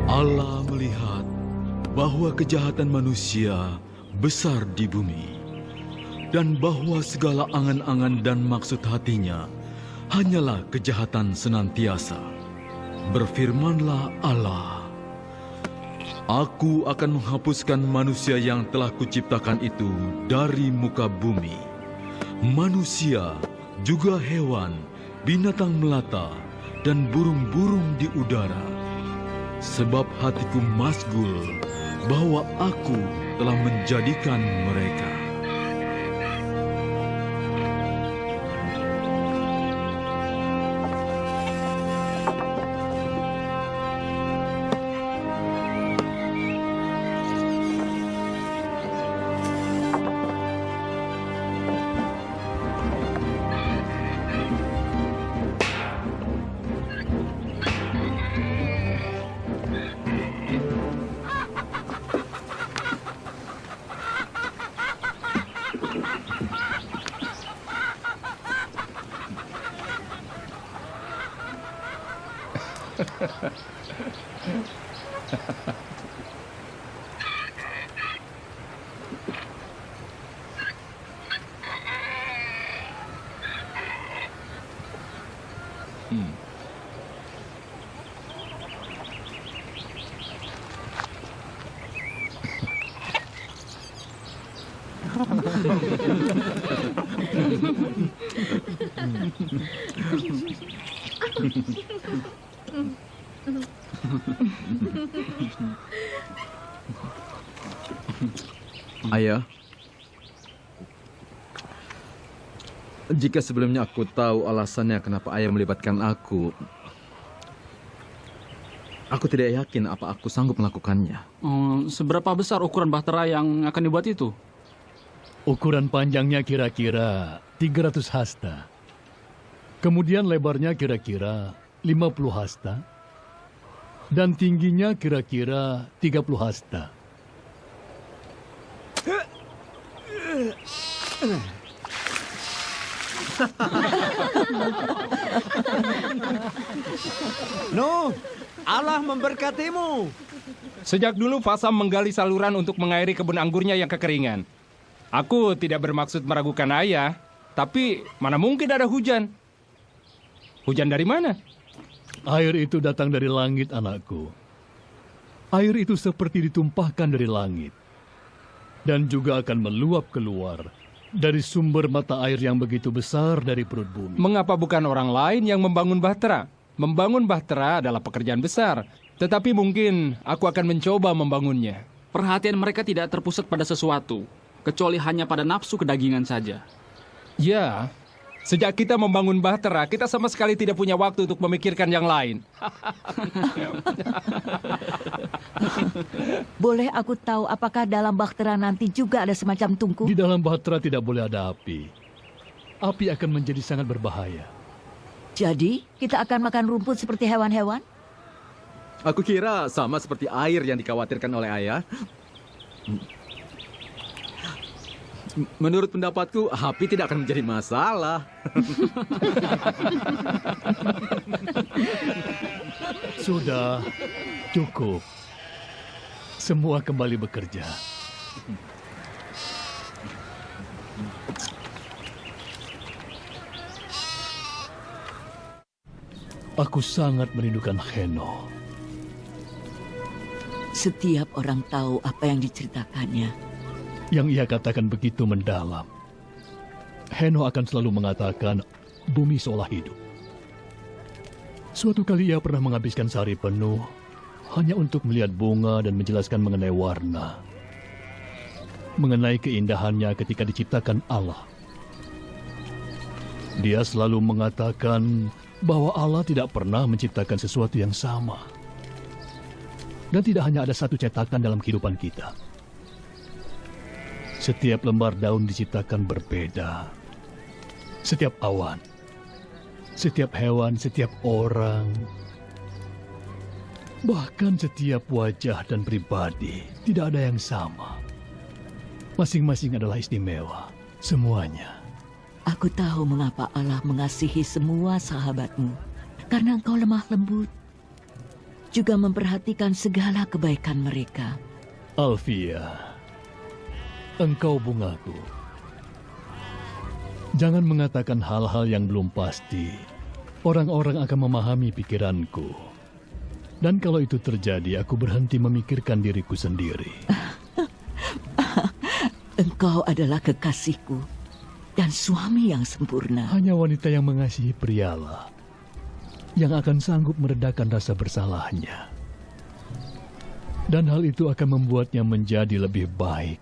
Allah melihat bahwa kejahatan manusia besar di bumi, dan bahwa segala angan-angan dan maksud hatinya hanyalah kejahatan senantiasa. Berfirmanlah Allah, Aku akan menghapuskan manusia yang telah kuciptakan itu dari muka bumi. Manusia, juga hewan, binatang melata, dan burung-burung di udara. Sebab hatiku masgul bahwa aku telah menjadikan mereka. Ayah, jika sebelumnya aku tahu alasannya kenapa ayah melibatkan aku tidak yakin apa aku sanggup melakukannya. Seberapa besar ukuran bahtera yang akan dibuat itu? Ukuran panjangnya kira-kira 300 hasta. Kemudian lebarnya kira-kira 50 hasta. Dan tingginya kira-kira 30 hasta. Nuh, Allah memberkatimu. Sejak dulu Fasam menggali saluran untuk mengairi kebun anggurnya yang kekeringan. Aku tidak bermaksud meragukan ayah, tapi mana mungkin ada hujan? Hujan dari mana? Air itu datang dari langit, anakku. Air itu seperti ditumpahkan dari langit. Dan juga akan meluap keluar dari sumber mata air yang begitu besar dari perut bumi. Mengapa bukan orang lain yang membangun bahtera? Membangun bahtera adalah pekerjaan besar, tetapi mungkin aku akan mencoba membangunnya. Perhatian mereka tidak terpusat pada sesuatu, kecuali hanya pada nafsu kedagingan saja. Ya, sejak kita membangun bahtera, kita sama sekali tidak punya waktu untuk memikirkan yang lain. Boleh aku tahu apakah dalam bahtera nanti juga ada semacam tungku? Di dalam bahtera tidak boleh ada api. Api akan menjadi sangat berbahaya. Jadi, kita akan makan rumput seperti hewan-hewan? Aku kira sama seperti air yang dikhawatirkan oleh ayah. Menurut pendapatku, api tidak akan menjadi masalah. Sudah, cukup. Semua kembali bekerja. Aku sangat merindukan Heno. Setiap orang tahu apa yang diceritakannya. Yang ia katakan begitu mendalam. Heno akan selalu mengatakan bumi seolah hidup. Suatu kali ia pernah menghabiskan sehari penuh hanya untuk melihat bunga dan menjelaskan mengenai warna. Mengenai keindahannya ketika diciptakan Allah. Dia selalu mengatakan bahwa Allah tidak pernah menciptakan sesuatu yang sama. Dan tidak hanya ada satu cetakan dalam kehidupan kita. Setiap lembar daun diciptakan berbeda. Setiap awan, setiap hewan, setiap orang, bahkan setiap wajah dan pribadi tidak ada yang sama. Masing-masing adalah istimewa, semuanya. Aku tahu mengapa Allah mengasihi semua sahabatmu. Karena engkau lemah lembut. juga memperhatikan segala kebaikan mereka. Alfia, engkau bungaku. Jangan mengatakan hal-hal yang belum pasti. Orang-orang akan memahami pikiranku. Dan kalau itu terjadi, aku berhenti memikirkan diriku sendiri. Engkau adalah kekasihku dan suami yang sempurna. Hanya wanita yang mengasihi prialah yang akan sanggup meredakan rasa bersalahnya. Dan hal itu akan membuatnya menjadi lebih baik.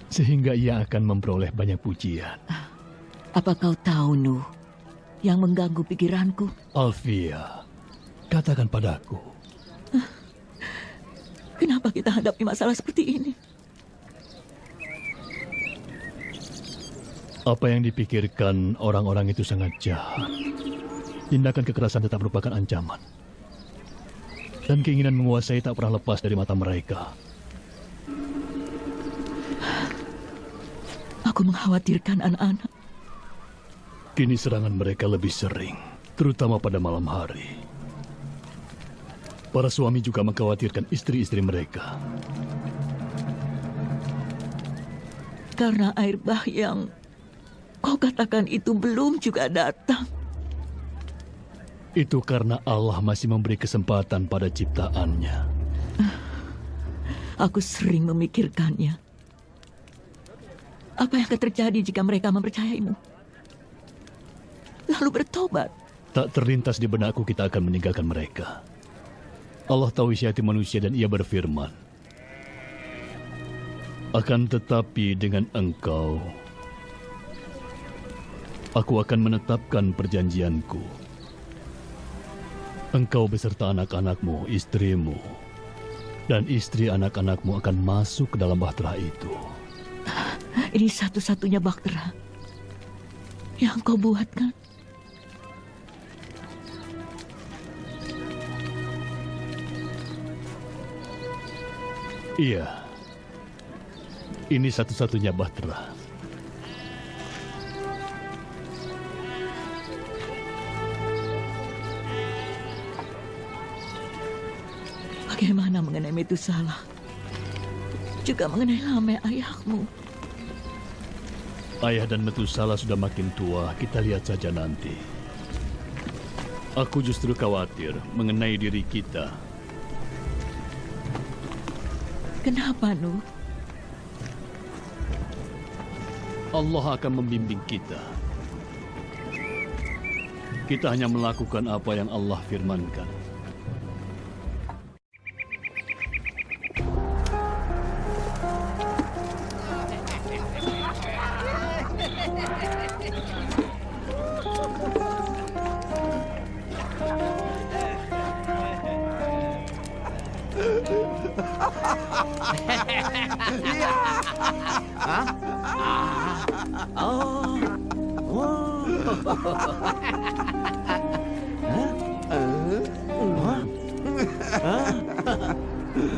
Sehingga ia akan memperoleh banyak pujian. Apa kau tahu, Nuh, yang mengganggu pikiranku? Alfia, katakan padaku. Kenapa kita hadapi masalah seperti ini? Apa yang dipikirkan orang-orang itu sangat jahat. Tindakan kekerasan tetap merupakan ancaman. Dan keinginan menguasai tak pernah lepas dari mata mereka. Aku mengkhawatirkan anak-anak. Kini serangan mereka lebih sering, terutama pada malam hari. Para suami juga mengkhawatirkan istri-istri mereka. Karena air bah yang kau katakan itu belum juga datang. Itu karena Allah masih memberi kesempatan pada ciptaannya. Aku sering memikirkannya. Apa yang akan terjadi jika mereka mempercayaimu? Lalu bertobat. Tak terlintas di benakku kita akan meninggalkan mereka. Allah tahu isi hati manusia dan ia berfirman, akan tetapi dengan engkau, aku akan menetapkan perjanjianku. Engkau beserta anak-anakmu, istrimu, dan istri anak-anakmu akan masuk ke dalam bahtera itu. Ini satu-satunya bahtera yang kau buat, kan? Iya, ini satu-satunya bahtera. Bagaimana mengenai Metusalah? Juga mengenai Lameh ayahmu. Ayah dan Metusalah sudah makin tua, kita lihat saja nanti. Aku justru khawatir mengenai diri kita. Kenapa, Nuh? Allah akan membimbing kita. Kita hanya melakukan apa yang Allah firmankan.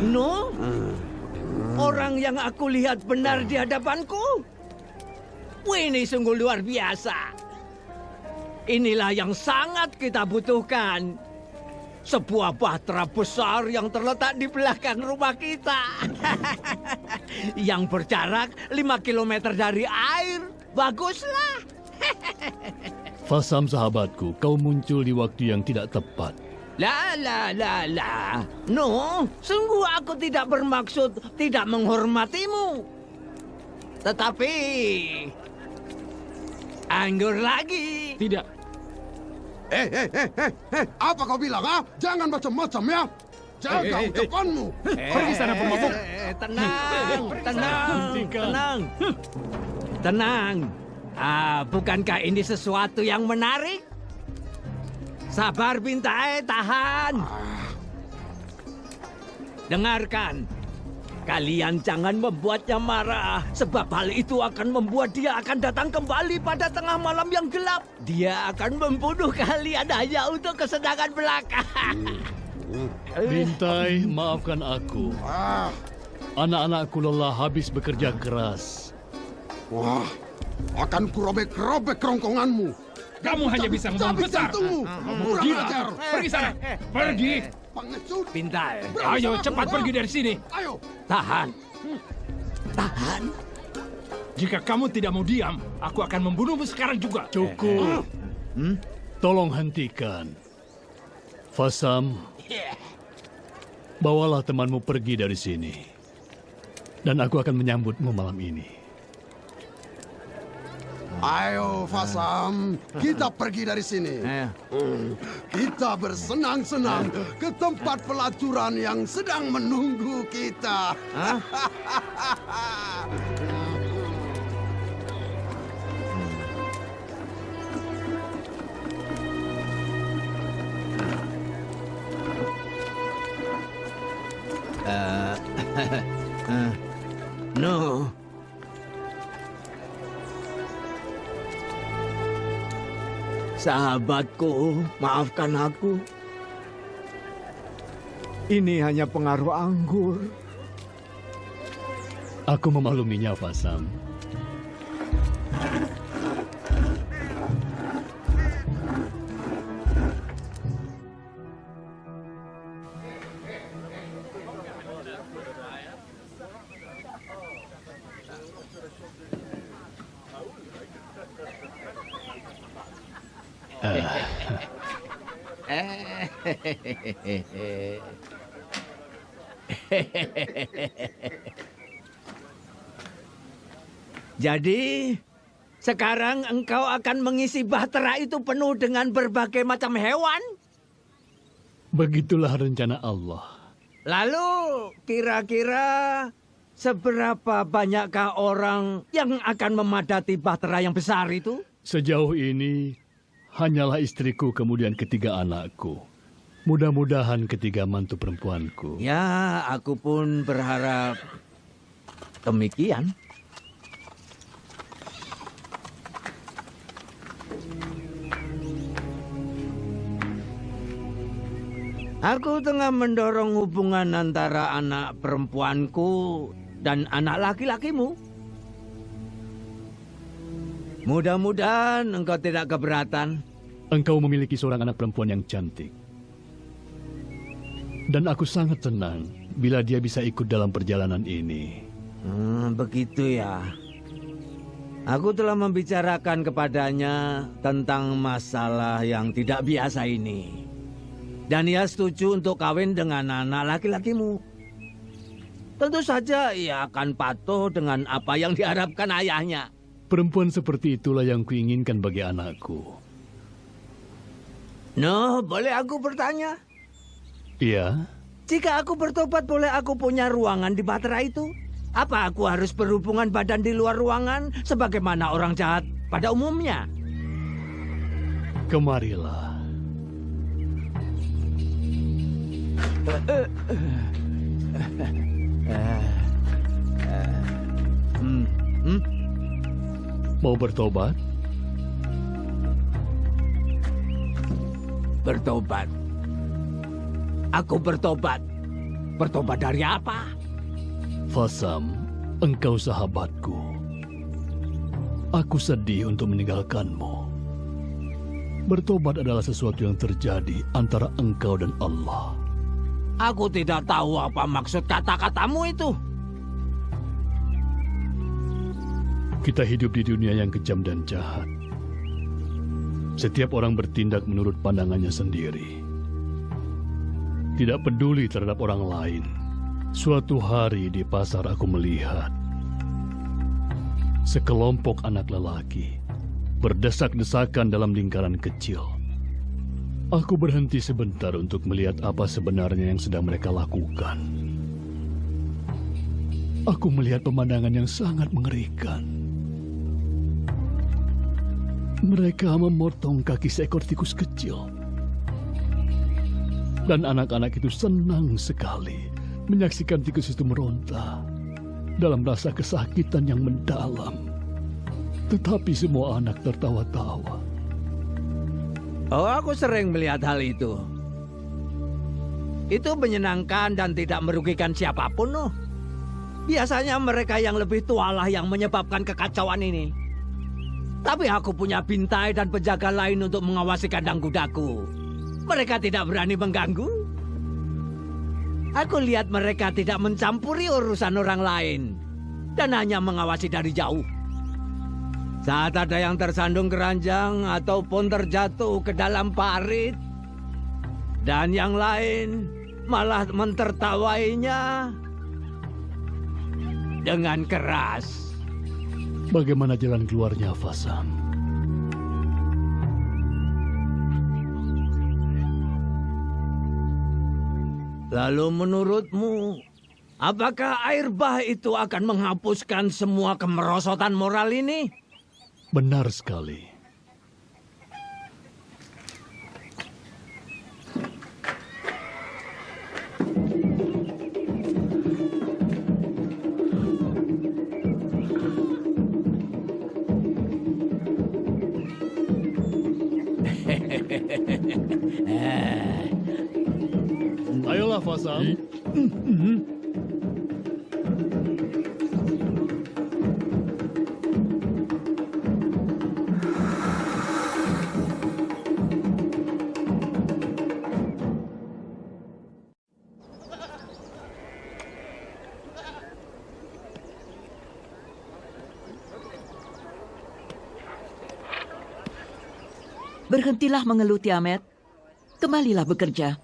No? Orang yang aku lihat benar di hadapanku? Wih, ini sungguh luar biasa. Inilah yang sangat kita butuhkan. Sebuah bahtera besar yang terletak di belakang rumah kita. Yang berjarak 5 kilometer dari air. Baguslah. Fasam sahabatku, kau muncul di waktu yang tidak tepat. La. No, sungguh aku tidak bermaksud tidak menghormatimu. Tetapi anggur lagi. Tidak. Apa kau bilang, ha? Jangan macam-macam ya. Jaga ucapanmu. Pergi sana pemabuk. Tenang. Bukankah ini sesuatu yang menarik? Sabar, Bintai, tahan. Dengarkan. Kalian jangan membuatnya marah, sebab hal itu akan membuat dia akan datang kembali pada tengah malam yang gelap. Dia akan membunuh kalian hanya untuk kesenangan belaka. Bintai, maafkan aku. Anak-anakku lelah habis bekerja keras. Wah, akan kurobek-robek kerongkonganmu. Kamu hanya bisa ngomong besar. Kurang Gila. ajar. Pergi sana. Pergi. pengecut. Pintai, Ayo cepat pergi dari sini. Ayo. tahan. Tahan. Jika kamu tidak mau diam, aku akan membunuhmu sekarang juga. Cukup. Tolong hentikan. Fasam, bawalah temanmu pergi dari sini. Dan aku akan menyambutmu malam ini. Ayo, Fasam. Kita pergi dari sini. Kita bersenang-senang ke tempat pelacuran yang sedang menunggu kita. No. Sahabatku, maafkan aku. Ini hanya pengaruh anggur. Aku memakluminya, Fasam. Jadi, sekarang engkau akan mengisi bahtera itu penuh dengan berbagai macam hewan? Begitulah rencana Allah. Lalu, kira-kira seberapa banyakkah orang yang akan memadati bahtera yang besar itu? Sejauh ini, hanyalah istriku kemudian ketiga anakku. Mudah-mudahan ketiga mantu perempuanku. Ya, aku pun berharap demikian. Aku tengah mendorong hubungan antara anak perempuanku dan anak laki-lakimu. Mudah-mudahan engkau tidak keberatan. Engkau memiliki seorang anak perempuan yang cantik. Dan aku sangat senang bila dia bisa ikut dalam perjalanan ini. Begitu ya. Aku telah membicarakan kepadanya tentang masalah yang tidak biasa ini. Dan ia setuju untuk kawin dengan anak laki-lakimu. Tentu saja ia akan patuh dengan apa yang diharapkan ayahnya. Perempuan seperti itulah yang kuinginkan bagi anakku. No, boleh aku bertanya? Iya? Jika aku bertobat, boleh aku punya ruangan di bahtera itu? Apa aku harus berhubungan badan di luar ruangan sebagaimana orang jahat pada umumnya? Kemarilah. Mau bertobat? Bertobat. Aku bertobat. Bertobat dari apa? Fasam, engkau sahabatku. Aku sedih untuk meninggalkanmu. Bertobat adalah sesuatu yang terjadi antara engkau dan Allah. Aku tidak tahu apa maksud kata-katamu itu. Kita hidup di dunia yang kejam dan jahat. Setiap orang bertindak menurut pandangannya sendiri. Tidak peduli terhadap orang lain. Suatu hari di pasar aku melihat sekelompok anak lelaki berdesak-desakan dalam lingkaran kecil. Aku berhenti sebentar untuk melihat apa sebenarnya yang sedang mereka lakukan. Aku melihat pemandangan yang sangat mengerikan. Mereka memotong kaki seekor tikus kecil. Dan anak-anak itu senang sekali menyaksikan tikus itu meronta dalam rasa kesakitan yang mendalam. Tetapi semua anak tertawa-tawa. Oh, aku sering melihat hal itu. Itu menyenangkan dan tidak merugikan siapapun, oh. Biasanya mereka yang lebih tualah yang menyebabkan kekacauan ini. Tapi aku punya bintai dan penjaga lain untuk mengawasi kandang kudaku. Mereka tidak berani mengganggu. Aku lihat mereka tidak mencampuri urusan orang lain dan hanya mengawasi dari jauh. Saat ada yang tersandung keranjang ataupun terjatuh ke dalam parit, dan yang lain malah mentertawainya dengan keras. Bagaimana jalan keluarnya, Fasam? Lalu menurutmu, apakah air bah itu akan menghapuskan semua kemerosotan moral ini? Benar sekali. Ayolah, Fasam. Berhentilah mengeluh, Tiamat. Kembalilah bekerja.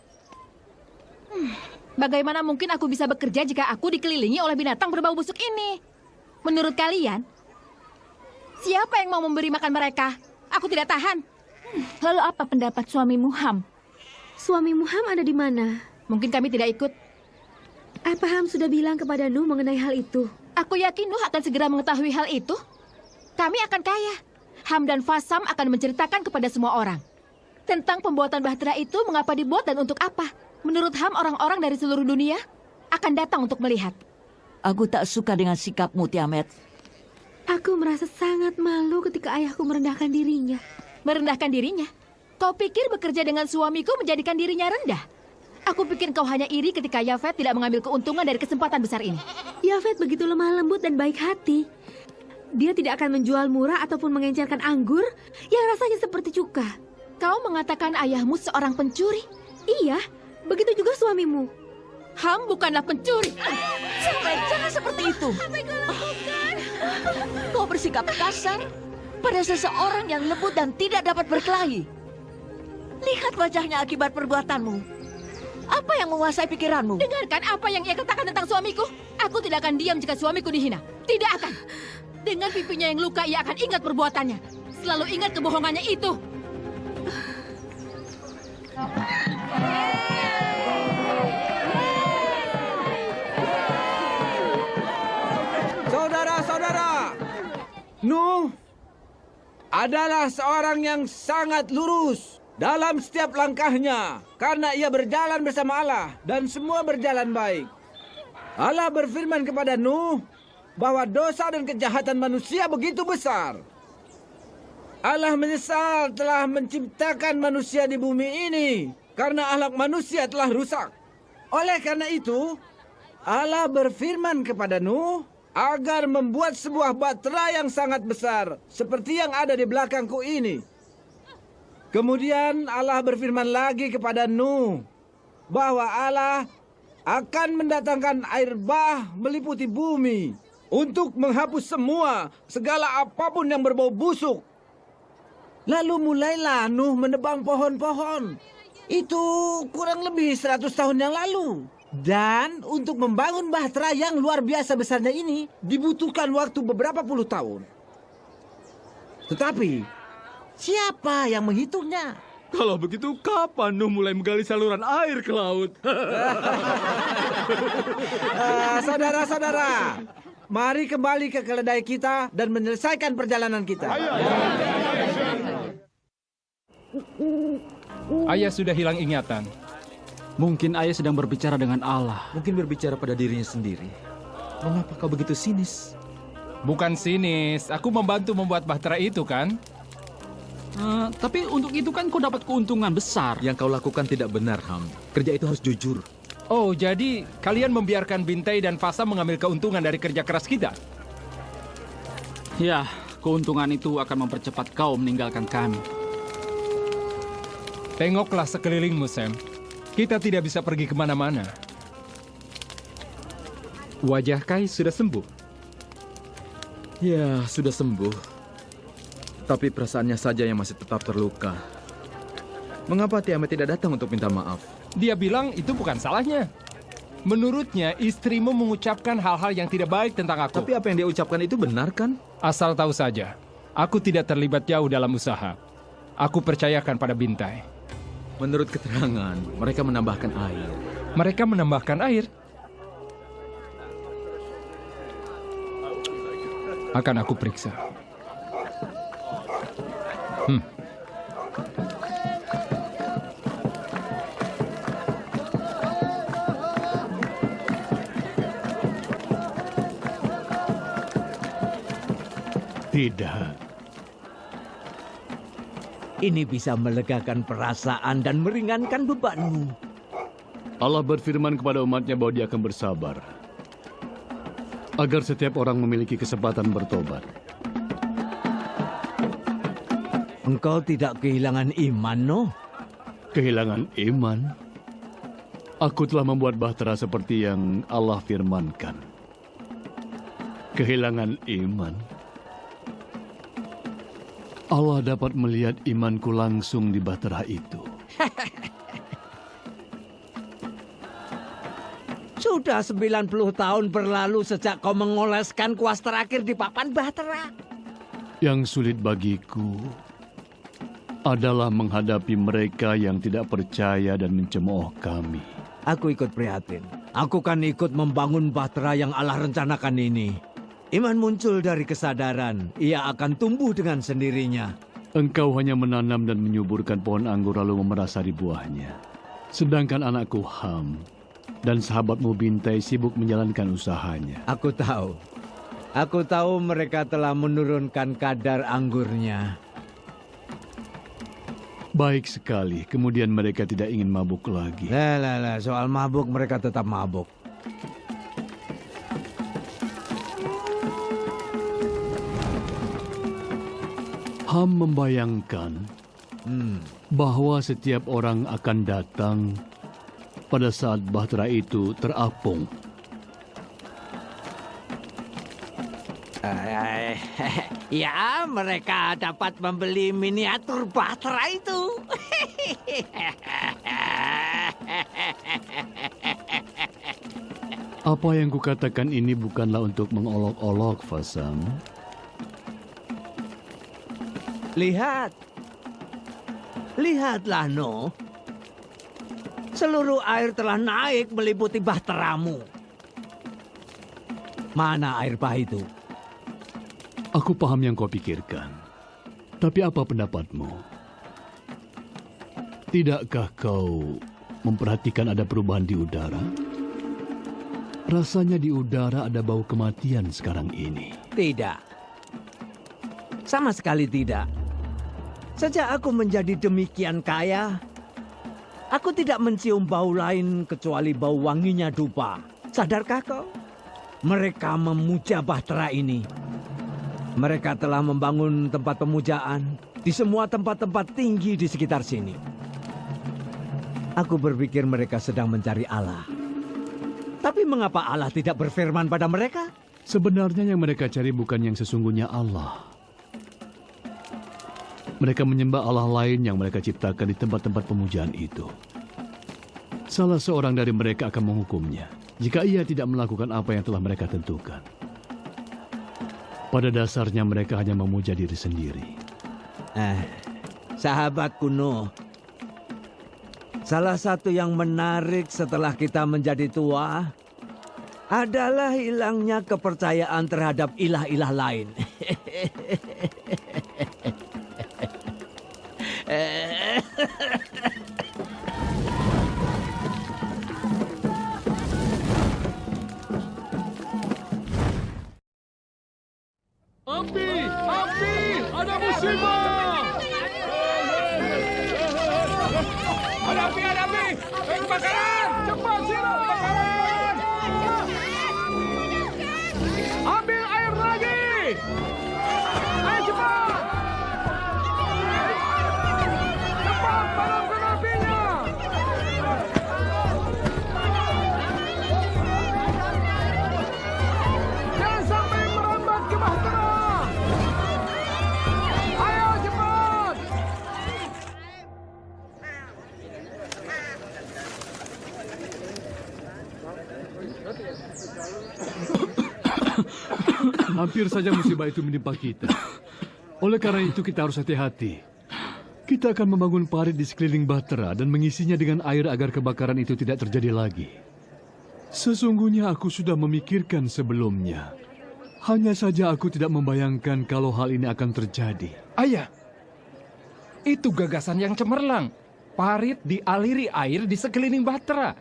Bagaimana mungkin aku bisa bekerja jika aku dikelilingi oleh binatang berbau busuk ini? Menurut kalian, siapa yang mau memberi makan mereka? Aku tidak tahan. Lalu apa pendapat suamimu, Ham? Suamimu Ham ada di mana? Mungkin kami tidak ikut. Apa Ham sudah bilang kepada Nuh mengenai hal itu? Aku yakin Nuh akan segera mengetahui hal itu. Kami akan kaya. Ham dan Fasam akan menceritakan kepada semua orang tentang pembuatan bahtera itu, mengapa dibuat dan untuk apa. Menurut Ham, orang-orang dari seluruh dunia akan datang untuk melihat. Aku tak suka dengan sikapmu, Tiamat. Aku merasa sangat malu ketika ayahku merendahkan dirinya. Merendahkan dirinya? Kau pikir bekerja dengan suamiku menjadikan dirinya rendah? Aku pikir kau hanya iri ketika Yafet tidak mengambil keuntungan dari kesempatan besar ini. Yafet begitu lemah lembut dan baik hati. Dia tidak akan menjual murah ataupun mengencerkan anggur yang rasanya seperti cuka. Kau mengatakan ayahmu seorang pencuri? Iya, begitu juga suamimu. Ham bukanlah pencuri. Jangan seperti itu. Kau bersikap kasar pada seseorang yang lembut dan tidak dapat berkelahi. Lihat wajahnya akibat perbuatanmu. Apa yang menguasai pikiranmu? Dengarkan apa yang ia katakan tentang suamiku. Aku tidak akan diam jika suamiku dihina. Tidak akan. Dengan pipinya yang luka, ia akan ingat perbuatannya. Selalu ingat kebohongannya itu. Saudara-saudara, Nuh adalah seorang yang sangat lurus dalam setiap langkahnya karena ia berjalan bersama Allah dan semua berjalan baik. Allah berfirman kepada Nuh bahwa dosa dan kejahatan manusia begitu besar. Allah menyesal telah menciptakan manusia di bumi ini karena akhlak manusia telah rusak. Oleh karena itu, Allah berfirman kepada Nuh agar membuat sebuah bahtera yang sangat besar seperti yang ada di belakangku ini. Kemudian Allah berfirman lagi kepada Nuh bahwa Allah akan mendatangkan air bah meliputi bumi untuk menghapus segala apapun yang berbau busuk. Lalu mulailah Nuh menebang pohon-pohon. Itu kurang lebih 100 tahun yang lalu. Dan untuk membangun bahtera yang luar biasa besarnya ini dibutuhkan waktu beberapa puluh tahun. Tetapi siapa yang menghitungnya? Kalau begitu, kapan Nuh mulai menggali saluran air ke laut? Saudara-saudara, mari kembali ke keledai kita dan menyelesaikan perjalanan kita. Ayah sudah hilang ingatan. Mungkin ayah sedang berbicara dengan Allah. Mungkin berbicara pada dirinya sendiri. Mengapa kau begitu sinis? Bukan sinis, aku membantu membuat bahtera itu kan? Tapi untuk itu kan kau dapat keuntungan besar. Yang kau lakukan tidak benar, Ham. Kerja itu harus jujur. Oh, jadi kalian membiarkan Bintai dan Fasam mengambil keuntungan dari kerja keras kita? Ya, keuntungan itu akan mempercepat kau meninggalkan kami. Tengoklah sekelilingmu, Sam. Kita tidak bisa pergi kemana-mana. Wajah Kai sudah sembuh. Ya, sudah sembuh. Tapi perasaannya saja yang masih tetap terluka. Mengapa Tiamat tidak datang untuk minta maaf? Dia bilang itu bukan salahnya. Menurutnya, istrimu mengucapkan hal-hal yang tidak baik tentang aku. Tapi apa yang dia ucapkan itu benar kan? Asal tahu saja, aku tidak terlibat jauh dalam usaha. Aku percayakan pada Bintai. Menurut keterangan, mereka menambahkan air. Mereka menambahkan air? Akan aku periksa. Tidak. Ini bisa melegakan perasaan dan meringankan bebanmu. Allah berfirman kepada umatnya bahwa dia akan bersabar. Agar setiap orang memiliki kesempatan bertobat. Engkau tidak kehilangan iman, no? Kehilangan iman? Aku telah membuat bahtera seperti yang Allah firmankan. Kehilangan iman? Allah dapat melihat imanku langsung di bahtera itu. Sudah 90 tahun berlalu sejak kau mengoleskan kuas terakhir di papan bahtera. Yang sulit bagiku adalah menghadapi mereka yang tidak percaya dan mencemooh kami. Aku ikut prihatin. Aku kan ikut membangun bahtera yang Allah rencanakan ini. Iman muncul dari kesadaran. Ia akan tumbuh dengan sendirinya. Engkau hanya menanam dan menyuburkan pohon anggur lalu memerasari buahnya. Sedangkan anakku Ham dan sahabatmu Bintai sibuk menjalankan usahanya. Aku tahu. Aku tahu mereka telah menurunkan kadar anggurnya. Baik sekali. Kemudian mereka tidak ingin mabuk lagi. Lah, soal mabuk mereka tetap mabuk. Ham membayangkan bahwa setiap orang akan datang pada saat bahtera itu terapung. Ya, mereka dapat membeli miniatur bahtera itu. Apa yang kukatakan ini bukanlah untuk mengolok-olok, Fasam. Lihatlah, No. Seluruh air telah naik meliputi bahteramu. Mana air bah itu? Aku paham yang kau pikirkan. Tapi apa pendapatmu? Tidakkah kau memperhatikan ada perubahan di udara? Rasanya di udara ada bau kematian sekarang ini. Tidak. Sama sekali tidak. Sejak aku menjadi demikian kaya, aku tidak mencium bau lain kecuali bau wanginya dupa. Sadarkah kau? Mereka memuja bahtera ini. Mereka telah membangun tempat pemujaan di semua tempat-tempat tinggi di sekitar sini. Aku berpikir mereka sedang mencari Allah. Tapi mengapa Allah tidak berfirman pada mereka? Sebenarnya yang mereka cari bukan yang sesungguhnya Allah. Mereka menyembah Allah lain yang mereka ciptakan di tempat-tempat pemujaan itu. Salah seorang dari mereka akan menghukumnya jika ia tidak melakukan apa yang telah mereka tentukan. Pada dasarnya mereka hanya memuja diri sendiri. Sahabat kuno, salah satu yang menarik setelah kita menjadi tua adalah hilangnya kepercayaan terhadap ilah-ilah lain. Api! Ada musibah! Ada api! Kebakaran! Cepat, Siro! Kebakaran! Ambil air lagi! Ayo cepat! Cepat, padamkan apinya! Hampir saja musibah itu menimpa kita. Oleh karena itu kita harus hati-hati. Kita akan membangun parit di sekeliling Bahtera dan mengisinya dengan air agar kebakaran itu tidak terjadi lagi. Sesungguhnya aku sudah memikirkan sebelumnya. Hanya saja aku tidak membayangkan kalau hal ini akan terjadi. Ayah, itu gagasan yang cemerlang. Parit dialiri air di sekeliling Bahtera.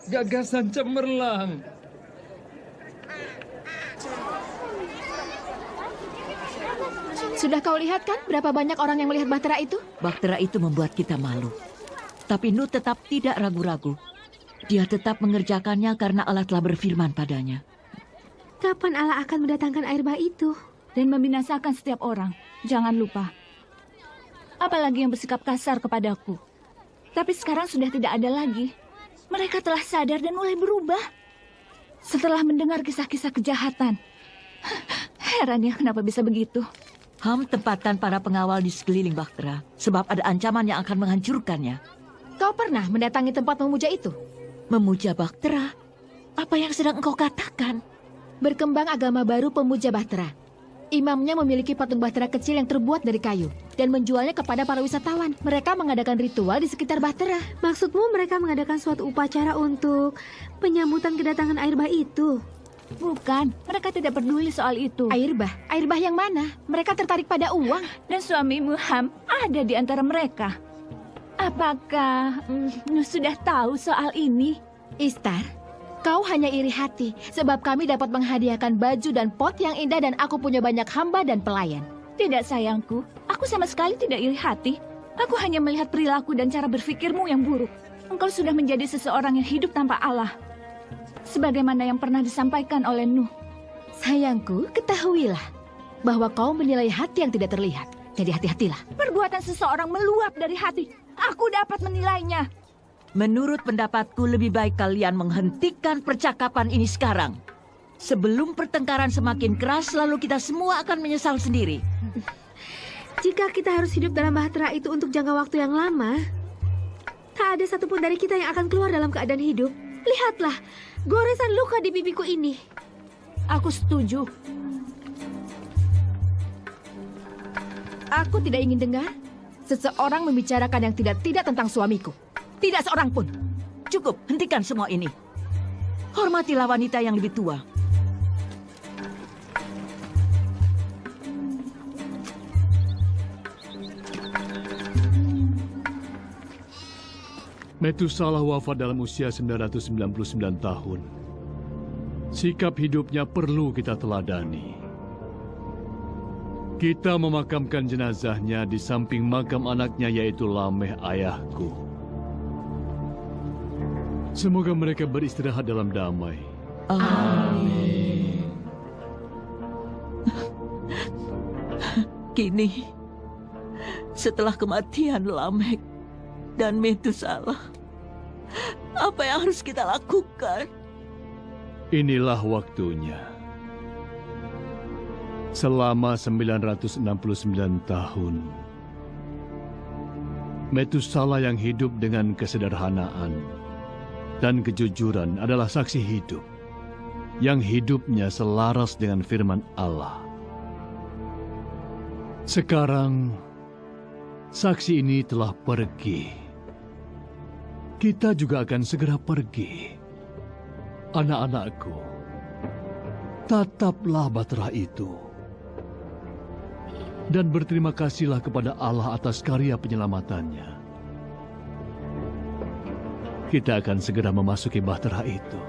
Gagasan cemerlang. Sudah kau lihat kan berapa banyak orang yang melihat Bahtera itu? Bahtera itu membuat kita malu. Tapi Nuh tetap tidak ragu-ragu. Dia tetap mengerjakannya karena Allah telah berfirman padanya. Kapan Allah akan mendatangkan air bah itu? Dan membinasakan setiap orang. Jangan lupa. Apalagi yang bersikap kasar kepadaku. Tapi sekarang sudah tidak ada lagi. Mereka telah sadar dan mulai berubah. Setelah mendengar kisah-kisah kejahatan. Heran ya kenapa bisa begitu. Ham tempatkan para pengawal di sekeliling Bahtera. Sebab ada ancaman yang akan menghancurkannya. Kau pernah mendatangi tempat memuja itu? Memuja Bahtera? Apa yang sedang engkau katakan? Berkembang agama baru pemuja Bahtera. Imamnya memiliki patung Bahtera kecil yang terbuat dari kayu dan menjualnya kepada para wisatawan. Mereka mengadakan ritual di sekitar Bahtera. Maksudmu mereka mengadakan suatu upacara untuk penyambutan kedatangan air bah itu? Bukan, mereka tidak peduli soal itu. Air bah? Air bah yang mana? Mereka tertarik pada uang. Dan suamimu Ham ada di antara mereka. Apakah Nuh sudah tahu soal ini? Istar, kau hanya iri hati sebab kami dapat menghadiahkan baju dan pot yang indah dan aku punya banyak hamba dan pelayan. Tidak sayangku, aku sama sekali tidak iri hati. Aku hanya melihat perilaku dan cara berpikirmu yang buruk. Engkau sudah menjadi seseorang yang hidup tanpa Allah. Sebagaimana yang pernah disampaikan oleh Nuh. Sayangku, ketahuilah bahwa kau menilai hati yang tidak terlihat. Jadi hati-hatilah. Perbuatan seseorang meluap dari hati. Aku dapat menilainya. Menurut pendapatku lebih baik kalian menghentikan percakapan ini sekarang. Sebelum pertengkaran semakin keras, lalu kita semua akan menyesal sendiri. Jika kita harus hidup dalam Bahtera itu untuk jangka waktu yang lama, tak ada satupun dari kita yang akan keluar dalam keadaan hidup. Lihatlah, goresan luka di pipiku ini. Aku setuju. Aku tidak ingin dengar seseorang membicarakan yang tidak tentang suamiku. Tidak seorang pun. Cukup, hentikan semua ini. Hormatilah wanita yang lebih tua. Metusalah wafat dalam usia 999 tahun. Sikap hidupnya perlu kita teladani. Kita memakamkan jenazahnya di samping makam anaknya yaitu Lameh ayahku. Semoga mereka beristirahat dalam damai. Amin. Kini, setelah kematian Lameh dan Metusalah, apa yang harus kita lakukan? Inilah waktunya. Selama 969 tahun, Metusalah yang hidup dengan kesederhanaan dan kejujuran adalah saksi hidup yang hidupnya selaras dengan firman Allah. Sekarang, saksi ini telah pergi. Kita juga akan segera pergi. Anak-anakku, tataplah Bahtera itu. Dan berterima kasihlah kepada Allah atas karya penyelamatannya. Kita akan segera memasuki Bahtera itu.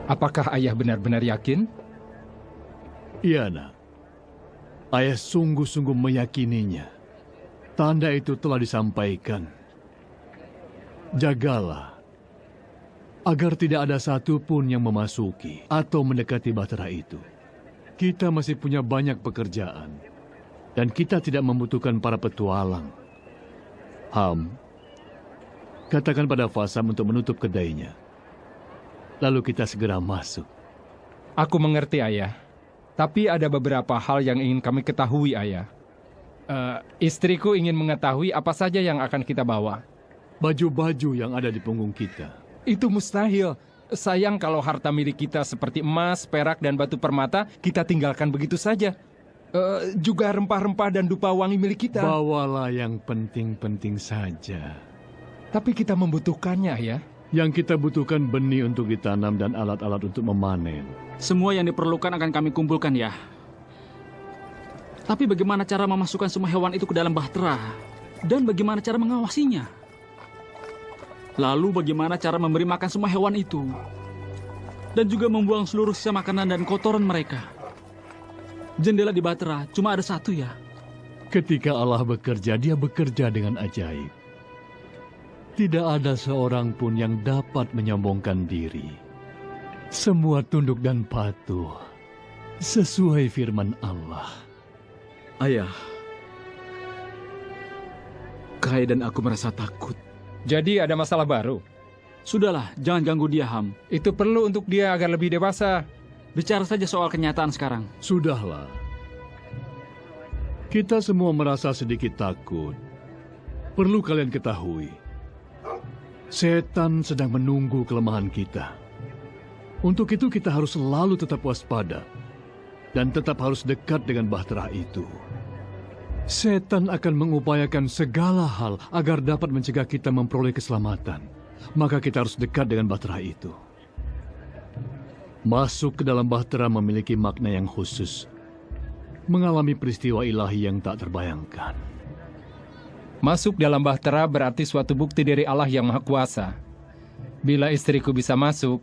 Apakah ayah benar-benar yakin? Iya, nak. Ayah sungguh-sungguh meyakininya. Tanda itu telah disampaikan. Jagalah agar tidak ada satupun yang memasuki atau mendekati Bahtera itu. Kita masih punya banyak pekerjaan, dan kita tidak membutuhkan para petualang. Ham, katakan pada Fasam untuk menutup kedainya. Lalu kita segera masuk. Aku mengerti, ayah. Tapi ada beberapa hal yang ingin kami ketahui, ayah. Istriku ingin mengetahui apa saja yang akan kita bawa. baju-baju yang ada di punggung kita. Itu mustahil. Sayang kalau harta milik kita seperti emas, perak, dan batu permata kita tinggalkan begitu saja. Juga rempah-rempah dan dupa wangi milik kita. Bawalah yang penting-penting saja. Tapi kita membutuhkannya, ya. Yang kita butuhkan benih untuk ditanam dan alat-alat untuk memanen. Semua yang diperlukan akan kami kumpulkan, ya. Tapi bagaimana cara memasukkan semua hewan itu ke dalam bahtera? Dan bagaimana cara mengawasinya? Lalu bagaimana cara memberi makan semua hewan itu? Dan juga membuang seluruh sisa makanan dan kotoran mereka. Jendela di bahtera cuma ada satu, ya. Ketika Allah bekerja, Dia bekerja dengan ajaib. Tidak ada seorang pun yang dapat menyombongkan diri. Semua tunduk dan patuh sesuai firman Allah. Ayah, Kai dan aku merasa takut. Jadi ada masalah baru? Sudahlah, jangan ganggu dia, Ham. Itu perlu untuk dia agar lebih dewasa. Bicara saja soal kenyataan sekarang. Sudahlah. Kita semua merasa sedikit takut. Perlu kalian ketahui, setan sedang menunggu kelemahan kita. Untuk itu kita harus selalu tetap waspada dan tetap harus dekat dengan bahtera itu. Setan akan mengupayakan segala hal agar dapat mencegah kita memperoleh keselamatan. Maka kita harus dekat dengan bahtera itu. Masuk ke dalam bahtera memiliki makna yang khusus. Mengalami peristiwa ilahi yang tak terbayangkan. Masuk dalam bahtera berarti suatu bukti dari Allah yang Maha Kuasa. Bila istriku bisa masuk,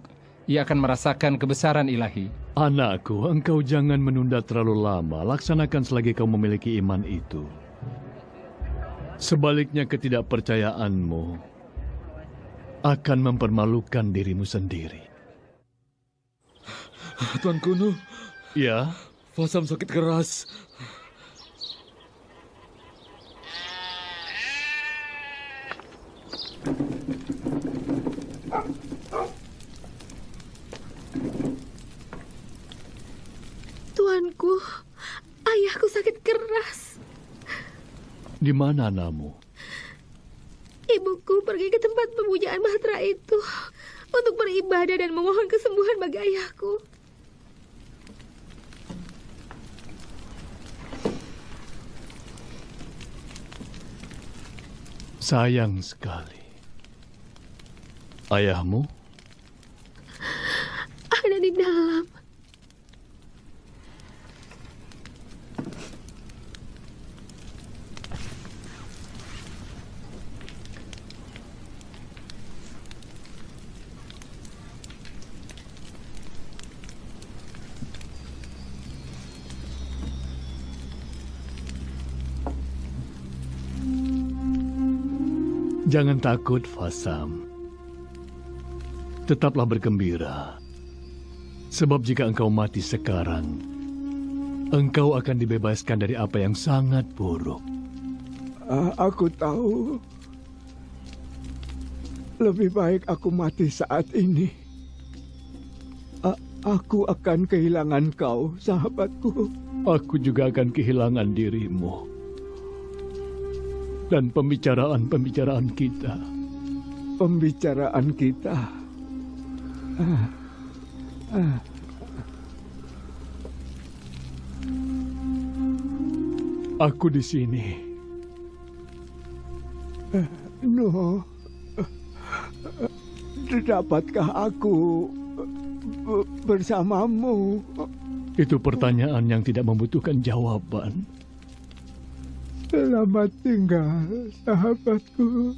ia akan merasakan kebesaran ilahi. Anakku, engkau jangan menunda terlalu lama. Laksanakan selagi kau memiliki iman itu. Sebaliknya ketidakpercayaanmu akan mempermalukan dirimu sendiri. Tuan Kuno. Ya? Fasam sakit keras. Tuanku, ayahku sakit keras. Di mana anakmu? Ibuku pergi ke tempat pemujaan bahtera itu untuk beribadah dan memohon kesembuhan bagi ayahku. Sayang sekali. Ayahmu? Ada di dalam. Jangan takut, Fasam. Tetaplah bergembira. Sebab jika engkau mati sekarang, engkau akan dibebaskan dari apa yang sangat buruk. Aku tahu. Lebih baik aku mati saat ini. Aku akan kehilangan kau, sahabatku. Aku juga akan kehilangan dirimu. Dan pembicaraan-pembicaraan kita. Pembicaraan kita. Aku di sini. No. Dapatkah aku bersamamu? Itu pertanyaan yang tidak membutuhkan jawaban. Selamat tinggal, sahabatku.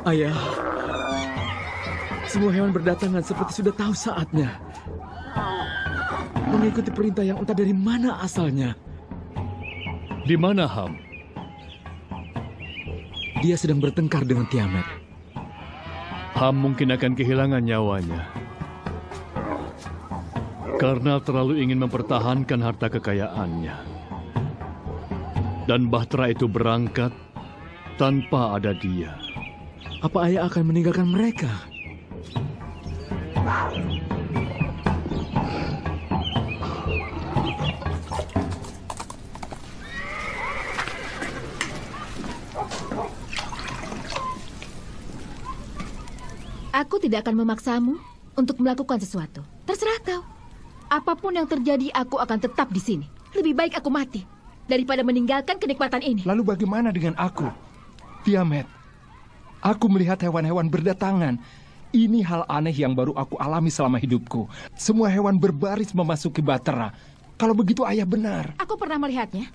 Ayah, semua hewan berdatangan seperti sudah tahu saatnya. Mengikuti perintah yang entah dari mana asalnya. Di mana Ham? Dia sedang bertengkar dengan Tiamat. Ham mungkin akan kehilangan nyawanya. Karena terlalu ingin mempertahankan harta kekayaannya. Dan Bahtera itu berangkat tanpa ada dia. Apa ayah akan meninggalkan mereka? Aku tidak akan memaksamu untuk melakukan sesuatu. Terserah kau. Apapun yang terjadi, aku akan tetap di sini. Lebih baik aku mati daripada meninggalkan kenikmatan ini. Lalu bagaimana dengan aku? Tiamat, aku melihat hewan-hewan berdatangan. Ini hal aneh yang baru aku alami selama hidupku. Semua hewan berbaris memasuki Bahtera. Kalau begitu ayah benar. Aku pernah melihatnya.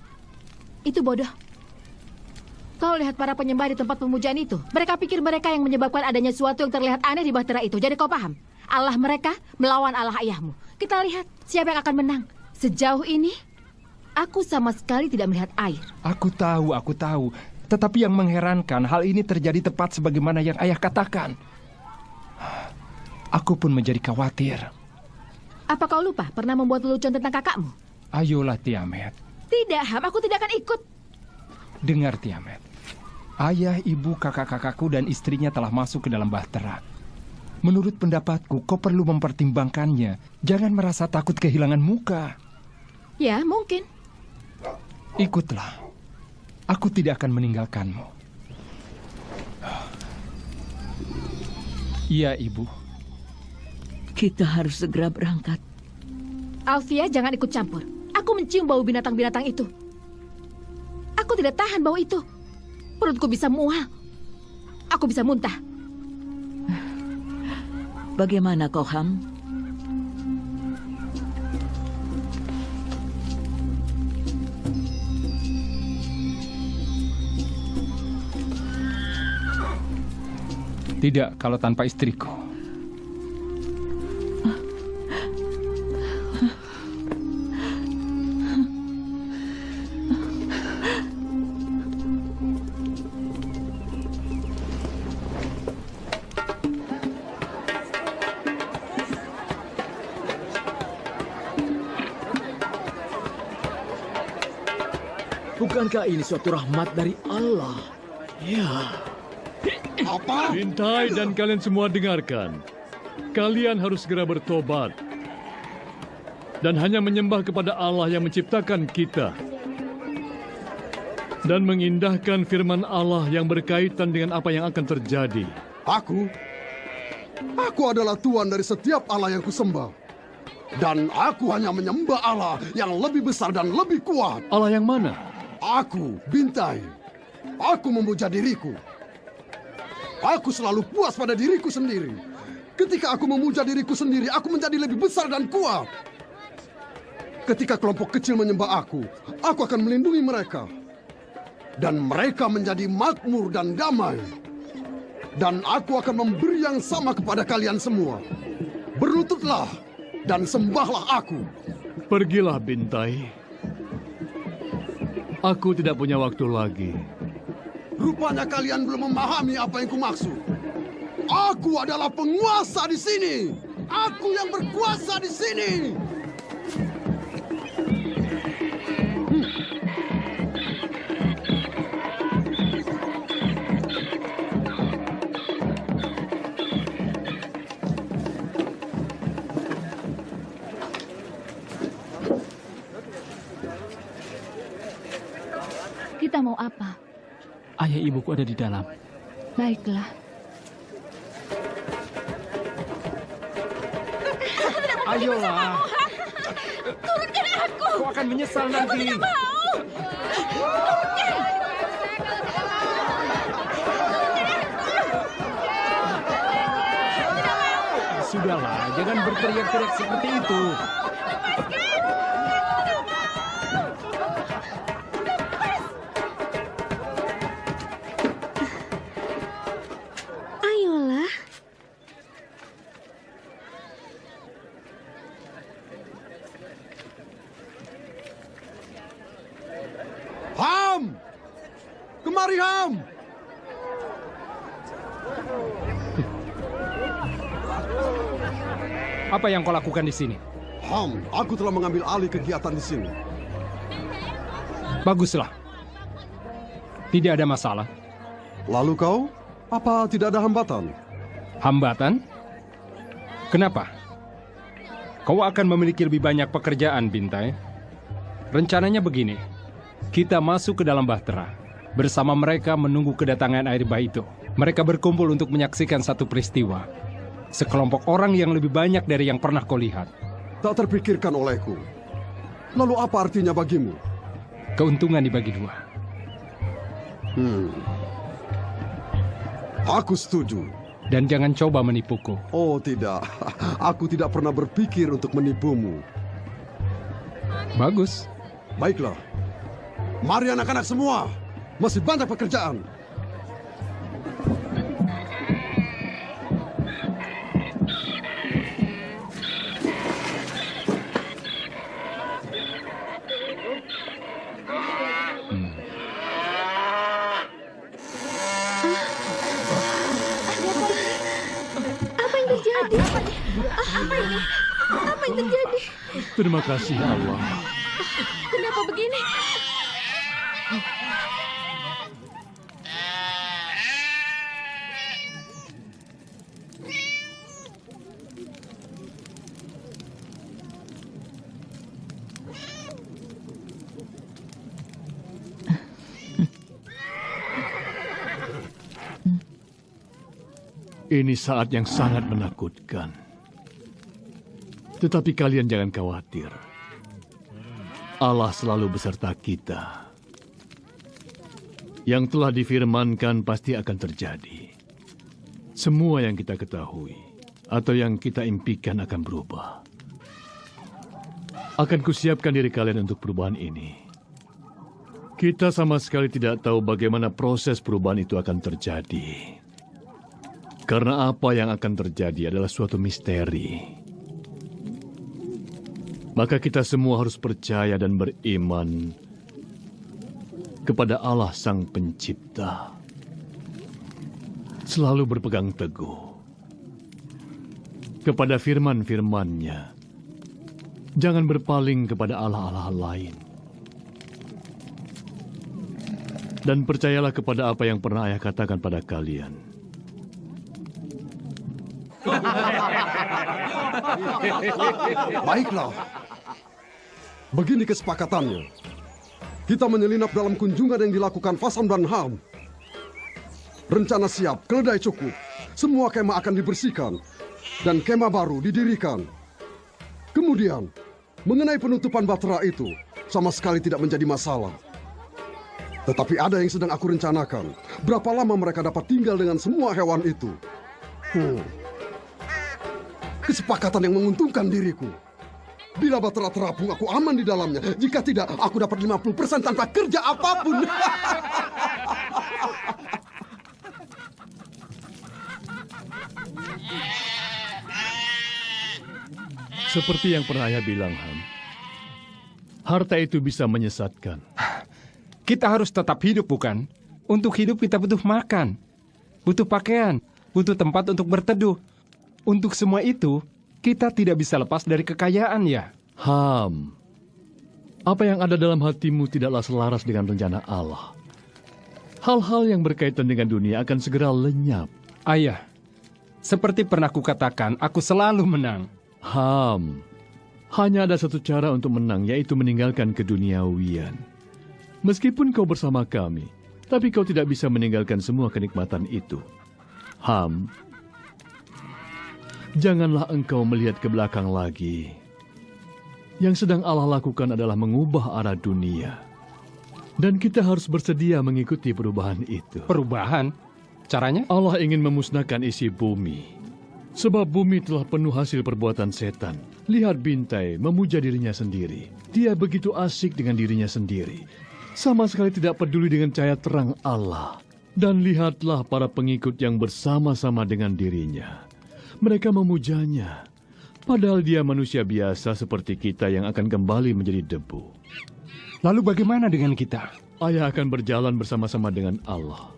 Itu bodoh. Kau lihat para penyembah di tempat pemujaan itu. Mereka pikir mereka yang menyebabkan adanya sesuatu yang terlihat aneh di Bahtera itu. Jadi kau paham? Allah mereka melawan Allah ayahmu. Kita lihat siapa yang akan menang. Sejauh ini, aku sama sekali tidak melihat air. Aku tahu. Tetapi yang mengherankan, hal ini terjadi tepat sebagaimana yang ayah katakan. Aku pun menjadi khawatir. Apa kau lupa pernah membuat lelucon tentang kakakmu? Ayolah, Tiamat. Tidak, Ham. Aku tidak akan ikut. Dengar, Tiamat. Ayah, ibu, kakak-kakakku, dan istrinya telah masuk ke dalam Bahtera. Menurut pendapatku, kau perlu mempertimbangkannya. Jangan merasa takut kehilangan muka. Ya, mungkin. Ikutlah. Aku tidak akan meninggalkanmu. Iya, Ibu. Kita harus segera berangkat. Alfia, jangan ikut campur. Aku mencium bau binatang-binatang itu. Aku tidak tahan bau itu. Perutku bisa mual. Aku bisa muntah. Bagaimana kau, Ham? Tidak kalau tanpa istriku. Bukankah ini suatu rahmat dari Allah? Ya. Apa? Bintai dan kalian semua dengarkan. Kalian harus segera bertobat. Dan hanya menyembah kepada Allah yang menciptakan kita. Dan mengindahkan firman Allah yang berkaitan dengan apa yang akan terjadi. Aku adalah Tuhan dari setiap Allah yang kusembah. Dan aku hanya menyembah Allah yang lebih besar dan lebih kuat. Allah yang mana? Aku, Bintai. Aku memuja diriku. Aku selalu puas pada diriku sendiri. Ketika aku memuja diriku sendiri, aku menjadi lebih besar dan kuat. Ketika kelompok kecil menyembah aku akan melindungi mereka. Dan mereka menjadi makmur dan damai. Dan aku akan memberi yang sama kepada kalian semua. Berlututlah dan sembahlah aku. Pergilah, Bintai. Aku tidak punya waktu lagi. Rupanya kalian belum memahami apa yang kumaksud. Aku adalah penguasa di sini. Aku yang berkuasa di sini. Kita mau apa? Ayah ibuku ada di dalam. Baiklah. Ayolah. Turunkan aku. Kau akan menyesal nanti. Aku tidak mau. Sudahlah, jangan berteriak-teriak seperti itu. Ayolah. Ham! Kemari, Ham! Apa yang kau lakukan di sini? Aku telah mengambil alih kegiatan di sini. Baguslah. Tidak ada masalah. Lalu kau? Apa tidak ada hambatan? Hambatan? Kenapa? Kau akan memiliki lebih banyak pekerjaan, Bintai. Rencananya begini. Kita masuk ke dalam bahtera. Bersama mereka menunggu kedatangan air bah itu. Mereka berkumpul untuk menyaksikan satu peristiwa. Sekelompok orang yang lebih banyak dari yang pernah kau lihat. Tak terpikirkan olehku. Lalu apa artinya bagimu? Keuntungan dibagi dua. Aku setuju. Dan jangan coba menipuku. Oh tidak, aku tidak pernah berpikir untuk menipumu. Bagus. Baiklah. Mari anak-anak semua. Masih banyak pekerjaan. Apa yang terjadi? Terima kasih Allah. Kenapa begini? Ini saat yang sangat menakutkan. Tetapi kalian jangan khawatir. Allah selalu beserta kita. Yang telah difirmankan pasti akan terjadi. Semua yang kita ketahui atau yang kita impikan akan berubah. Akan kusiapkan diri kalian untuk perubahan ini. Kita sama sekali tidak tahu bagaimana proses perubahan itu akan terjadi. Karena apa yang akan terjadi adalah suatu misteri. Maka kita semua harus percaya dan beriman kepada Allah Sang Pencipta. Selalu berpegang teguh kepada firman-firman-Nya. Jangan berpaling kepada allah-allah lain. Dan percayalah kepada apa yang pernah Ayah katakan pada kalian. Baiklah. Begini kesepakatannya. Kita menyelinap dalam kunjungan yang dilakukan Fasam dan Ham. Rencana siap, keledai cukup. Semua kemah akan dibersihkan. Dan kemah baru didirikan. Kemudian, mengenai penutupan bahtera itu, sama sekali tidak menjadi masalah. Tetapi ada yang sedang aku rencanakan. Berapa lama mereka dapat tinggal dengan semua hewan itu? Kesepakatan yang menguntungkan diriku. Bila bahtera terapung, aku aman di dalamnya. Jika tidak, aku dapat 50% tanpa kerja apapun. Seperti yang pernah Ayah bilang, Ham. Harta itu bisa menyesatkan. Kita harus tetap hidup, bukan? Untuk hidup kita butuh makan, butuh pakaian, butuh tempat untuk berteduh. Untuk semua itu, kita tidak bisa lepas dari kekayaan, ya. Ham, apa yang ada dalam hatimu tidaklah selaras dengan rencana Allah. Hal-hal yang berkaitan dengan dunia akan segera lenyap. Ayah, seperti pernah kukatakan, aku selalu menang. Ham, hanya ada satu cara untuk menang, yaitu meninggalkan keduniawian. Meskipun kau bersama kami, tapi kau tidak bisa meninggalkan semua kenikmatan itu. Ham, janganlah engkau melihat ke belakang lagi. Yang sedang Allah lakukan adalah mengubah arah dunia. Dan kita harus bersedia mengikuti perubahan itu. Perubahan? Caranya? Allah ingin memusnahkan isi bumi. Sebab bumi telah penuh hasil perbuatan setan. Lihat Bintai memuja dirinya sendiri. Dia begitu asik dengan dirinya sendiri. Sama sekali tidak peduli dengan cahaya terang Allah. Dan lihatlah para pengikut yang bersama-sama dengan dirinya. Mereka memujanya, padahal dia manusia biasa seperti kita yang akan kembali menjadi debu. Lalu bagaimana dengan kita? Ayah akan berjalan bersama-sama dengan Allah.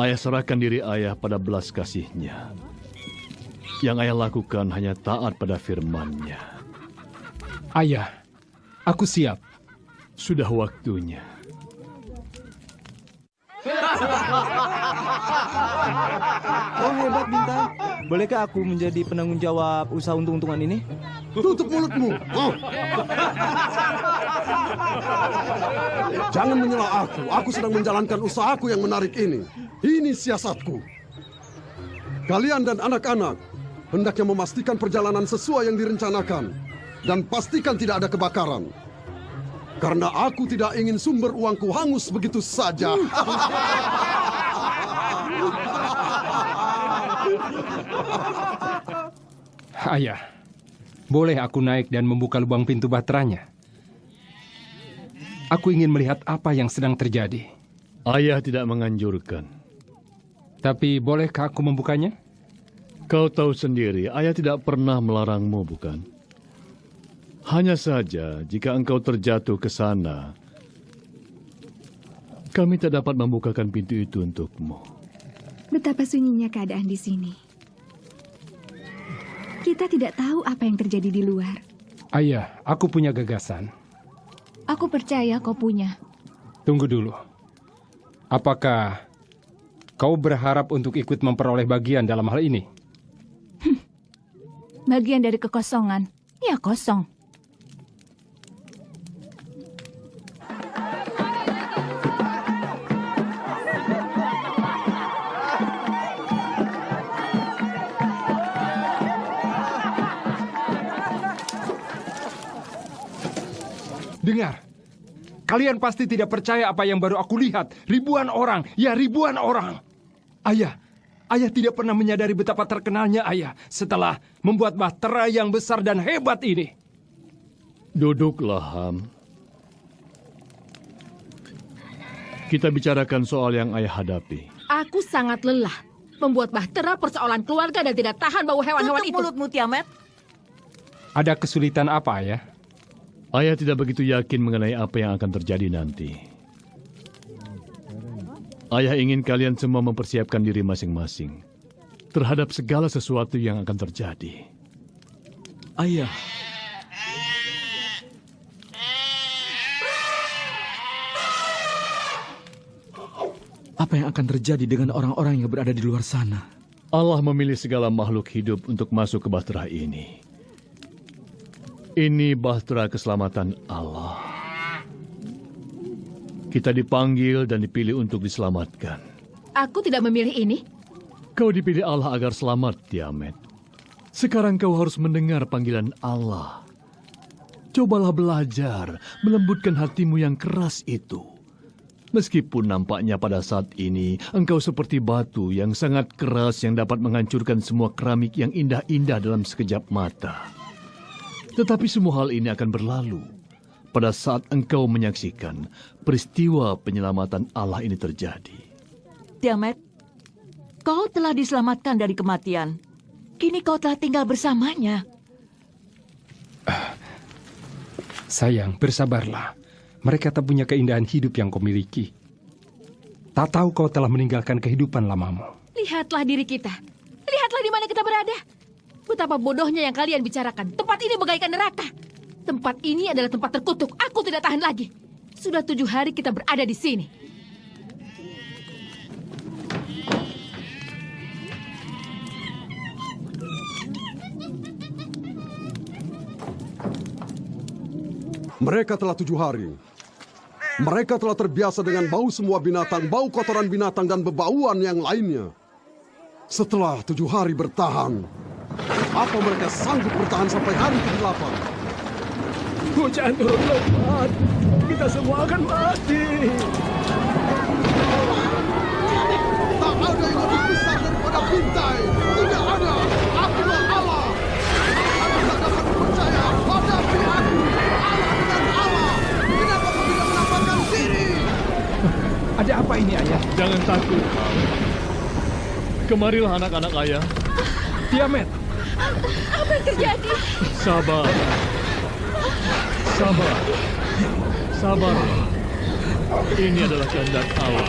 Ayah serahkan diri Ayah pada belas kasih-Nya. Yang ayah lakukan hanya taat pada firman-Nya. Ayah, aku siap. Sudah waktunya. Oh hebat Bintang. Bolehkah aku menjadi penanggung jawab usaha untung-untungan ini? Tutup mulutmu. Oh. Jangan menyela aku. Aku sedang menjalankan usahaku yang menarik ini. Ini siasatku. Kalian dan anak-anak hendaknya memastikan perjalanan sesuai yang direncanakan. Dan pastikan tidak ada kebakaran. Karena aku tidak ingin sumber uangku hangus begitu saja. Ayah, boleh aku naik dan membuka lubang pintu bahteranya? Aku ingin melihat apa yang sedang terjadi. Ayah tidak menganjurkan. Tapi bolehkah aku membukanya? Kau tahu sendiri, ayah tidak pernah melarangmu, bukan? Hanya saja, jika engkau terjatuh ke sana, kami tak dapat membukakan pintu itu untukmu. Betapa sunyinya keadaan di sini. Kita tidak tahu apa yang terjadi di luar. Ayah, aku punya gagasan. Aku percaya kau punya. Tunggu dulu. Apakah kau berharap untuk ikut memperoleh bagian dalam hal ini? Bagian dari kekosongan. Ya kosong. Dengar, kalian pasti tidak percaya apa yang baru aku lihat. Ribuan orang, ya ribuan orang. Ayah tidak pernah menyadari betapa terkenalnya ayah setelah membuat bahtera yang besar dan hebat ini. Duduklah, Ham. Kita bicarakan soal yang ayah hadapi. Aku sangat lelah. Membuat bahtera persoalan keluarga dan tidak tahan bau hewan-hewan itu. Tutup mulutmu, Tiamat. Ada kesulitan apa, ayah? Ayah tidak begitu yakin mengenai apa yang akan terjadi nanti. Ayah ingin kalian semua mempersiapkan diri masing-masing terhadap segala sesuatu yang akan terjadi. Ayah. Apa yang akan terjadi dengan orang-orang yang berada di luar sana? Allah memilih segala makhluk hidup untuk masuk ke bahtera ini. Ini bahtera keselamatan Allah. Kita dipanggil dan dipilih untuk diselamatkan. Aku tidak memilih ini. Kau dipilih Allah agar selamat, Tiamat. Sekarang kau harus mendengar panggilan Allah. Cobalah belajar melembutkan hatimu yang keras itu. Meskipun nampaknya pada saat ini engkau seperti batu yang sangat keras yang dapat menghancurkan semua keramik yang indah-indah dalam sekejap mata. Tetapi semua hal ini akan berlalu pada saat engkau menyaksikan peristiwa penyelamatan Allah ini terjadi. Tiamat, kau telah diselamatkan dari kematian. Kini kau telah tinggal bersamanya. Sayang, bersabarlah. Mereka tak punya keindahan hidup yang kau miliki. Tak tahu kau telah meninggalkan kehidupan lamamu. Lihatlah diri kita. Lihatlah di mana kita berada. Betapa bodohnya yang kalian bicarakan. Tempat ini bagaikan neraka. Tempat ini adalah tempat terkutuk. Aku tidak tahan lagi. Sudah 7 hari kita berada di sini. Mereka telah 7 hari. Mereka telah terbiasa dengan bau semua binatang, bau kotoran binatang dan bebauan yang lainnya. Setelah 7 hari bertahan, apa mereka sanggup bertahan sampai hari ke-8? Hujan turun lebat. Kita semua akan mati. Tak ada yang lebih besar daripada Bintai. Tidak ada. Akulah Allah. Aku tak dapat percaya. Hadapi aku. Allah dengan Allah. Kenapa kau tidak menampakkan diri? Ada apa ini, ayah? Jangan takut. Kemarilah anak-anak ayah. Tiamat. Apa yang terjadi? Sabar. Sabar. Sabar. Ini adalah kehendak Allah.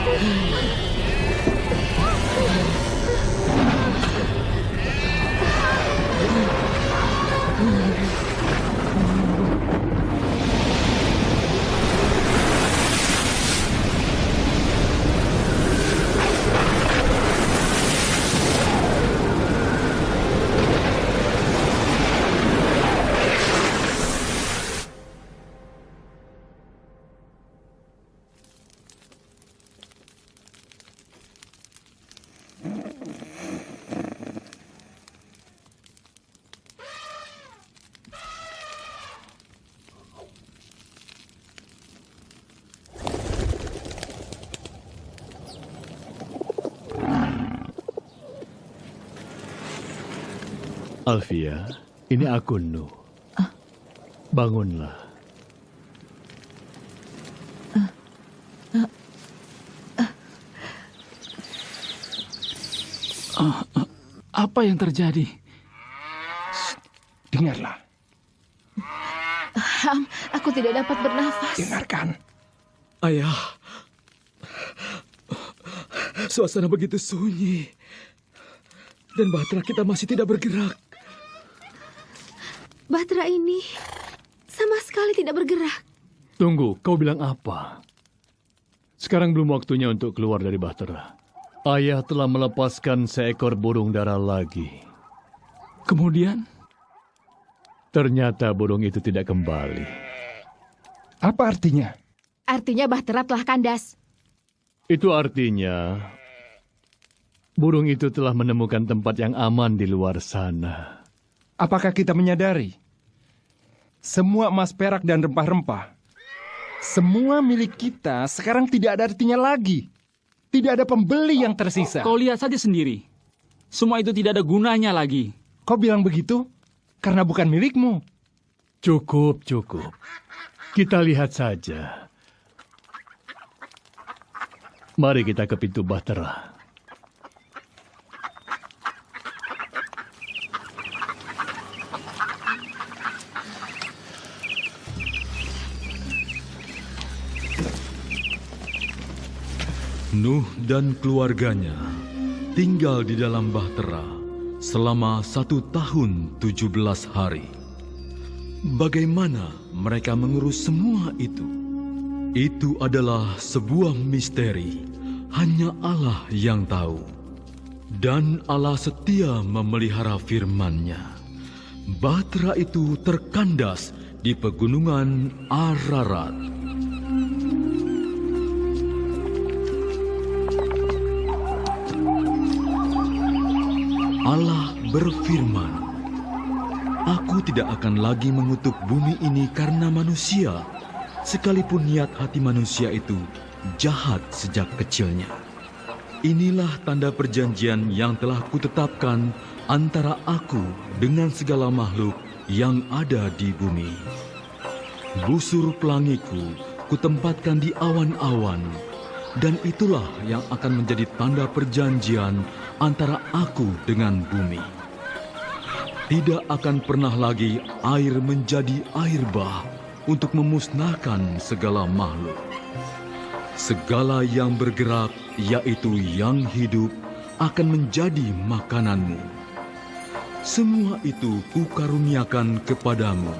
Alfia, ini aku, Nu. Bangunlah. Apa yang terjadi? Dengarlah. Ham, aku tidak dapat bernafas. Dengarkan. Ayah, suasana begitu sunyi. Dan bahtera kita masih tidak bergerak. Bahtera ini sama sekali tidak bergerak. Tunggu, kau bilang apa? Sekarang belum waktunya untuk keluar dari bahtera. Ayah telah melepaskan seekor burung dara lagi. Kemudian? Ternyata burung itu tidak kembali. Apa artinya? Artinya bahtera telah kandas. Itu artinya burung itu telah menemukan tempat yang aman di luar sana. Apakah kita menyadari? Semua emas perak dan rempah-rempah, semua milik kita sekarang tidak ada artinya lagi. Tidak ada pembeli yang tersisa. Kau lihat saja sendiri. Semua itu tidak ada gunanya lagi. Kau bilang begitu karena bukan milikmu. Cukup. Kita lihat saja. Mari kita ke pintu bahtera. Nuh dan keluarganya tinggal di dalam bahtera selama 1 tahun 17 hari. Bagaimana mereka mengurus semua itu? Itu adalah sebuah misteri, hanya Allah yang tahu. Dan Allah setia memelihara firman-Nya. Bahtera itu terkandas di pegunungan Ararat. Allah berfirman, "Aku tidak akan lagi mengutuk bumi ini karena manusia, sekalipun niat hati manusia itu jahat sejak kecilnya. Inilah tanda perjanjian yang telah kutetapkan antara aku dengan segala makhluk yang ada di bumi. Busur pelangiku kutempatkan di awan-awan, dan itulah yang akan menjadi tanda perjanjian antara aku dengan bumi. Tidak akan pernah lagi air menjadi air bah untuk memusnahkan segala makhluk. Segala yang bergerak, yaitu yang hidup, akan menjadi makananmu. Semua itu kukaruniakan kepadamu,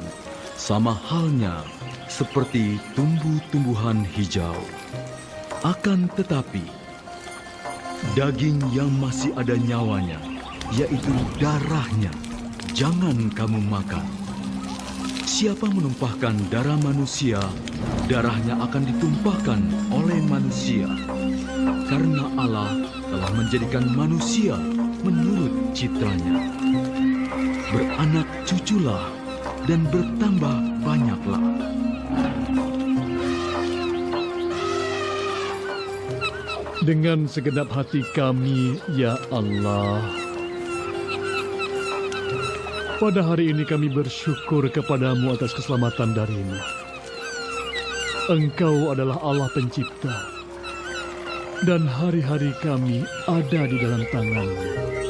sama halnya seperti tumbuh-tumbuhan hijau. Akan tetapi, daging yang masih ada nyawanya, yaitu darahnya, jangan kamu makan. Siapa menumpahkan darah manusia, darahnya akan ditumpahkan oleh manusia. Karena Allah telah menjadikan manusia menurut citranya. Beranak cuculah dan bertambah banyaklah." Dengan segenap hati kami, ya Allah, pada hari ini kami bersyukur kepadamu atas keselamatan darimu. Engkau adalah Allah pencipta, dan hari-hari kami ada di dalam tangan-Mu.